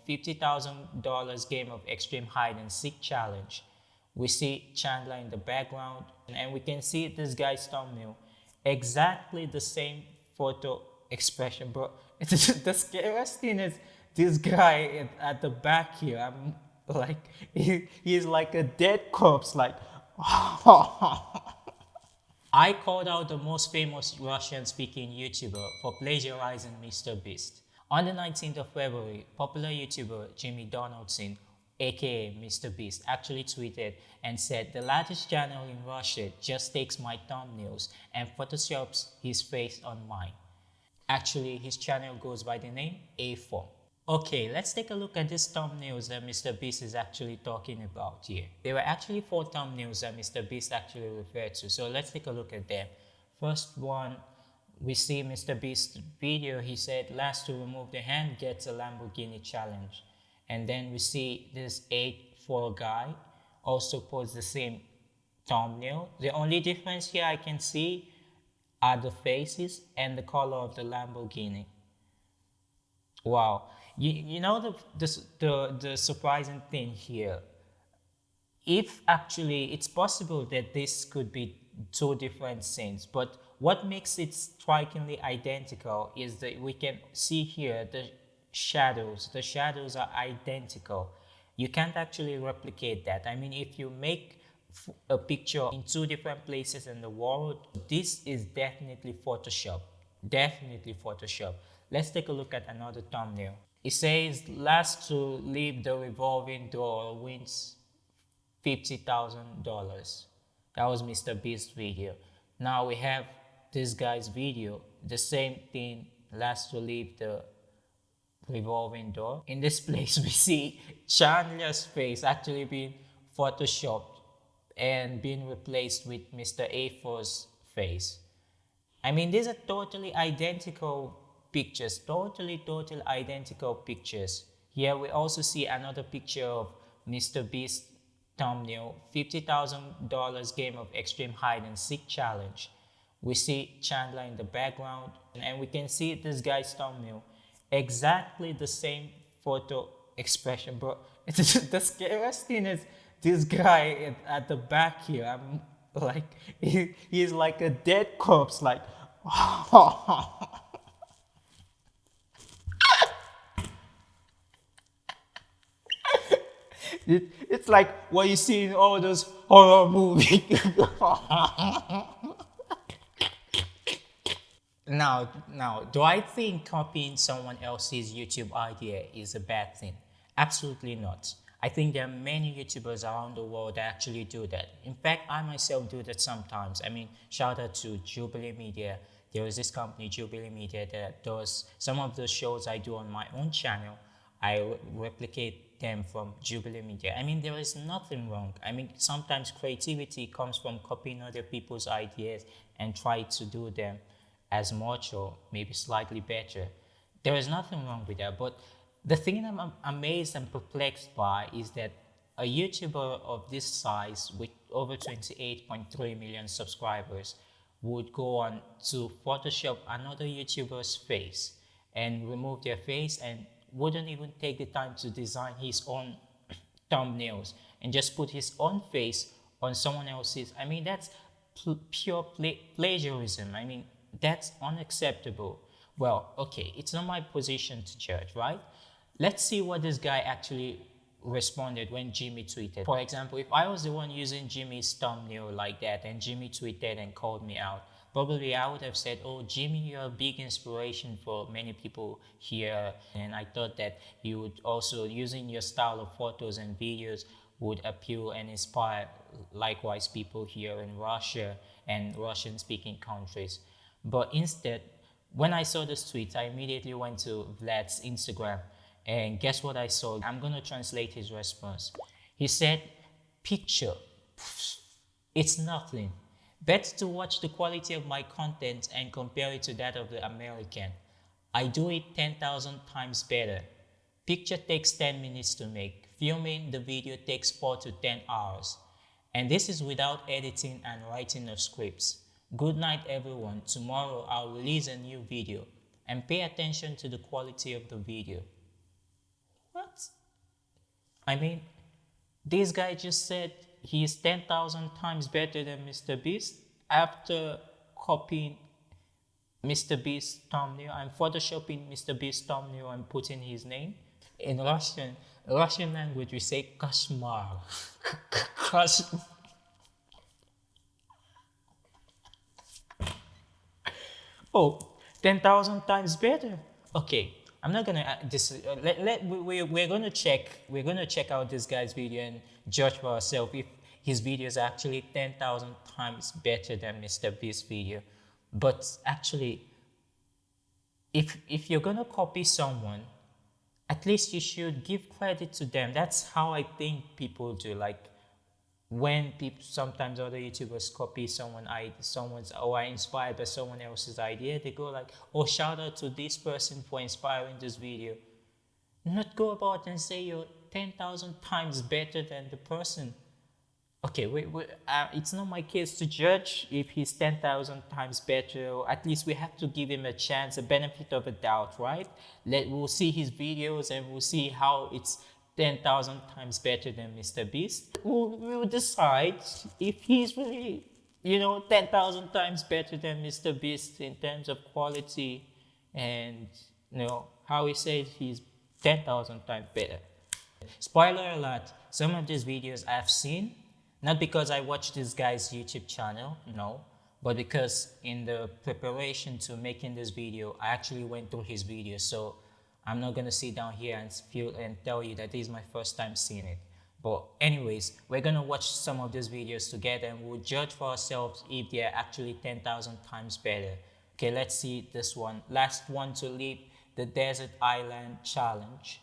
$50,000 game of extreme hide and seek challenge. We see Chandler in the background, and we can see this guy's thumbnail. Exactly the same photo expression, bro. The scariest thing is this guy at the back here. I'm like, he's like a dead corpse, like. I called out the most famous Russian-speaking YouTuber for plagiarizing Mr.Beast. On the 19th of February, popular YouTuber Jimmy Donaldson, aka Mr.Beast, actually tweeted and said the largest channel in Russia just takes my thumbnails and photoshops his face on mine. Actually, his channel goes by the name A4. Okay, let's take a look at these thumbnails that Mr.Beast is actually talking about here. There were actually 4 thumbnails that Mr.Beast actually referred to, so let's take a look at them. First one, we see Mr.Beast's video. He said, last to remove the hand gets a Lamborghini challenge. And then we see this 8-4 guy also posts the same thumbnail. The only difference here I can see are the faces and the color of the Lamborghini. Wow. You know the surprising thing here, if actually it's possible that this could be 2 different scenes, but what makes it strikingly identical is that we can see here the shadows are identical. You can't actually replicate that. I mean, if you make a picture in 2 different places in the world, this is definitely Photoshop. Definitely Photoshop. Let's take a look at another thumbnail. It says, last to leave the revolving door wins $50,000. That was Mr.Beast's video. Now we have this guy's video, the same thing, last to leave the revolving door. In this place, we see Chandler's face actually being photoshopped and being replaced with Mr. A4's face. I mean, these are totally identical pictures, totally identical pictures. Here we also see another picture of Mr.Beast thumbnail, $50,000 game of extreme hide and seek challenge. We see Chandler in the background, and we can see this guy's thumbnail. Exactly the same photo expression, bro. The scariest thing is this guy at the back here. I'm like, he's like a dead corpse, like. It's like what you see in all those horror movies. Now, do I think copying someone else's YouTube idea is a bad thing? Absolutely not. I think there are many YouTubers around the world that actually do that. In fact, I myself do that sometimes. I mean, shout out to Jubilee Media. There is this company, Jubilee Media, that does some of the shows I do on my own channel. I replicate them from Jubilee Media. I mean, there is nothing wrong. I mean, sometimes creativity comes from copying other people's ideas and try to do them as much or maybe slightly better. There is nothing wrong with that. But the thing I'm amazed and perplexed by is that a YouTuber of this size with over 28.3 million subscribers would go on to Photoshop another YouTuber's face and remove their face and wouldn't even take the time to design his own thumbnails and just put his own face on someone else's. I mean, that's pure plagiarism. I mean, that's unacceptable. Well, okay, it's not my position to judge, right? Let's see what this guy actually responded when Jimmy tweeted. For example, if I was the one using Jimmy's thumbnail like that and Jimmy tweeted and called me out, probably I would have said, oh, Jimmy, you're a big inspiration for many people here. And I thought that you would also, using your style of photos and videos, would appeal and inspire likewise people here in Russia and Russian-speaking countries. But instead, when I saw this tweet, I immediately went to Vlad's Instagram. And guess what I saw? I'm going to translate his response. He said, picture, it's nothing. Better to watch the quality of my content and compare it to that of the American. I do it 10,000 times better. Picture takes 10 minutes to make. Filming the video takes 4 to 10 hours. And this is without editing and writing of scripts. Good night, everyone. Tomorrow I'll release a new video. And pay attention to the quality of the video. What? I mean, this guy just said he's 10,000 times better than Mr. Beast after copying Mr. Beast thumbnail. I'm photoshopping Mr. Beast thumbnail and putting his name. In Russian language, we say kashmar. Oh, 10,000 times better. Okay, I'm not gonna we're gonna check out this guy's video and judge for ourselves if his video is actually 10,000 times better than Mr. Beast's video. But actually, if you're gonna copy someone, at least you should give credit to them. That's how I think people do. Like when people, sometimes other YouTubers copy someone's or are inspired by someone else's idea, they go like, oh, shout out to this person for inspiring this video. Not go about and say you're 10,000 times better than the person. Okay, it's not my case to judge if he's 10,000 times better, or at least we have to give him a chance, a benefit of a doubt, right? We'll see his videos and we'll see how it's 10,000 times better than Mr. Beast. We'll decide if he's really, 10,000 times better than Mr. Beast in terms of quality and, how he says he's 10,000 times better. Spoiler alert, some of these videos I've seen, not because I watched this guy's YouTube channel, no, but because in the preparation to making this video, I actually went through his videos. So I'm not gonna sit down here and tell you that this is my first time seeing it. But anyways, we're gonna watch some of these videos together and we'll judge for ourselves if they're actually 10,000 times better. Okay, let's see this one. Last one to leave the desert island challenge.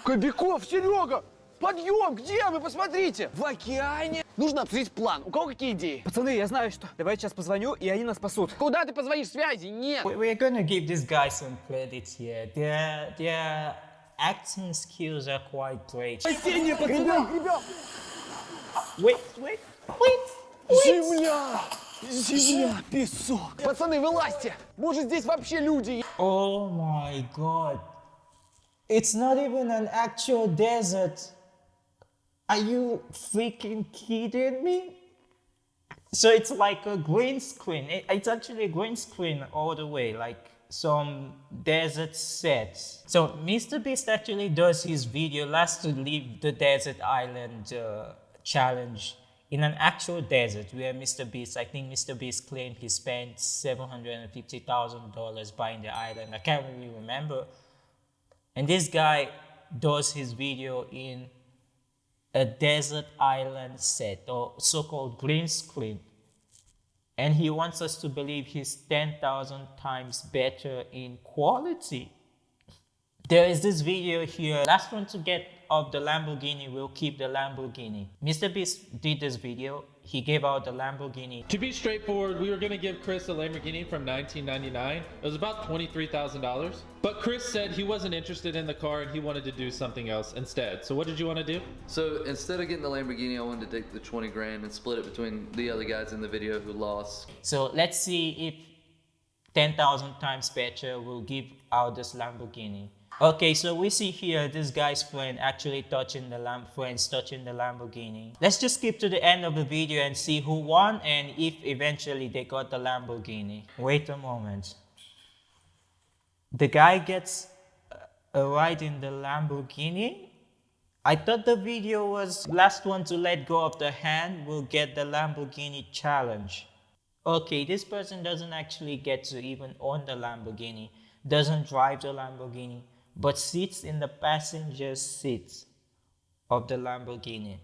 Кобяков, Серега! Подъем! Где вы? Посмотрите! В океане! Нужно обсудить план. У кого какие идеи? Пацаны, я знаю что. Давайте сейчас позвоню, и они нас спасут. Куда ты позвонишь? Связи нет! We're gonna give this guy some credit here. Their acting skills are quite great. Спасение, пацаны! Ребят! Wait. Земля! Земля! Песок! Пацаны, вылазьте! Может, здесь вообще люди? Oh my god. It's not even an actual desert. Are you freaking kidding me? So it's like a green screen. It's actually a green screen all the way, like some desert sets. So Mr. Beast actually does his video last to leave the desert island challenge in an actual desert where I think Mr. Beast claimed he spent $750,000 buying the island. I can't really remember. And this guy does his video in a desert island set or so-called green screen. And he wants us to believe he's 10,000 times better in quality. There is this video here. Last one to get of the Lamborghini will keep the Lamborghini. Mr. Beast did this video. He gave out the Lamborghini. To be straightforward, we were going to give Chris a Lamborghini from 1999. It was about $23,000. But Chris said he wasn't interested in the car and he wanted to do something else instead. So what did you want to do? So instead of getting the Lamborghini, I wanted to take the 20 grand and split it between the other guys in the video who lost. So let's see if 10,000 times better will give out this Lamborghini. Okay, so we see here this guy's friends touching the Lamborghini. Let's just skip to the end of the video and see who won and if eventually they got the Lamborghini. Wait a moment. The guy gets a ride in the Lamborghini. I thought the video was last one to let go of the hand will get the Lamborghini challenge. Okay, this person doesn't actually get to even own the Lamborghini, doesn't drive the Lamborghini, but sits in the passenger seat of the Lamborghini.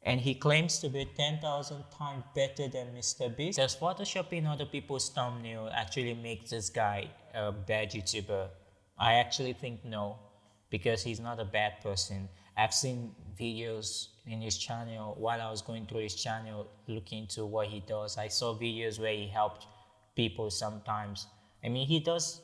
And he claims to be 10,000 times better than Mr. Beast. Does photoshopping other people's thumbnail actually make this guy a bad YouTuber? I actually think no, because he's not a bad person. I've seen videos in his channel while I was going through his channel looking into what he does. I saw videos where he helped people sometimes. I mean, he does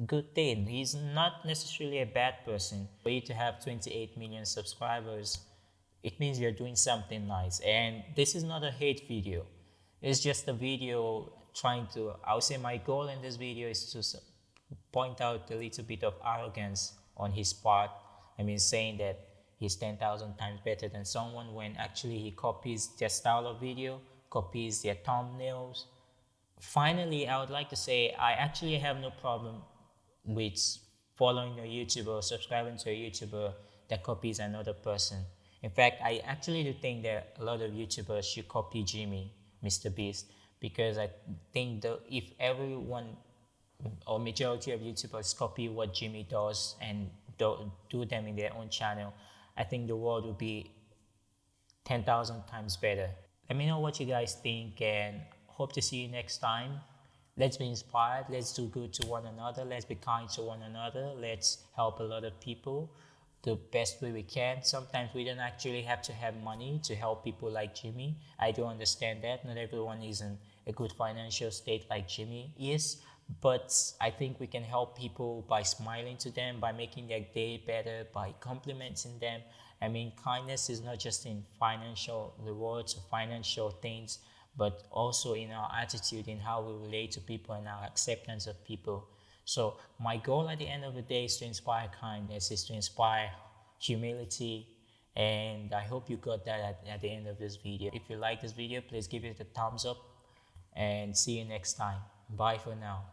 good thing. He's not necessarily a bad person. For you to have 28 million subscribers, it means you're doing something nice. And this is not a hate video. It's just a video I would say my goal in this video is to point out a little bit of arrogance on his part I mean, saying that he's 10,000 times better than someone when actually he copies their style of video, copies their thumbnails. Finally, I would like to say I actually have no problem with following a YouTuber or subscribing to a YouTuber that copies another person. In fact, I actually do think that a lot of YouTubers should copy Jimmy, Mr.Beast, because I think that if everyone or majority of YouTubers copy what Jimmy does and do them in their own channel, I think the world would be 10,000 times better. Let me know what you guys think and hope to see you next time. Let's be inspired. Let's do good to one another. Let's be kind to one another. Let's help a lot of people the best way we can. Sometimes we don't actually have to have money to help people like Jimmy. I do understand that. Not everyone is in a good financial state like Jimmy is. But I think we can help people by smiling to them, by making their day better, by complimenting them. I mean, kindness is not just in financial rewards or financial things, but also in our attitude, in how we relate to people and our acceptance of people. So my goal at the end of the day is to inspire kindness, is to inspire humility, and I hope you got that at the end of this video. If you like this video, please give it a thumbs up and see you next time. Bye for now.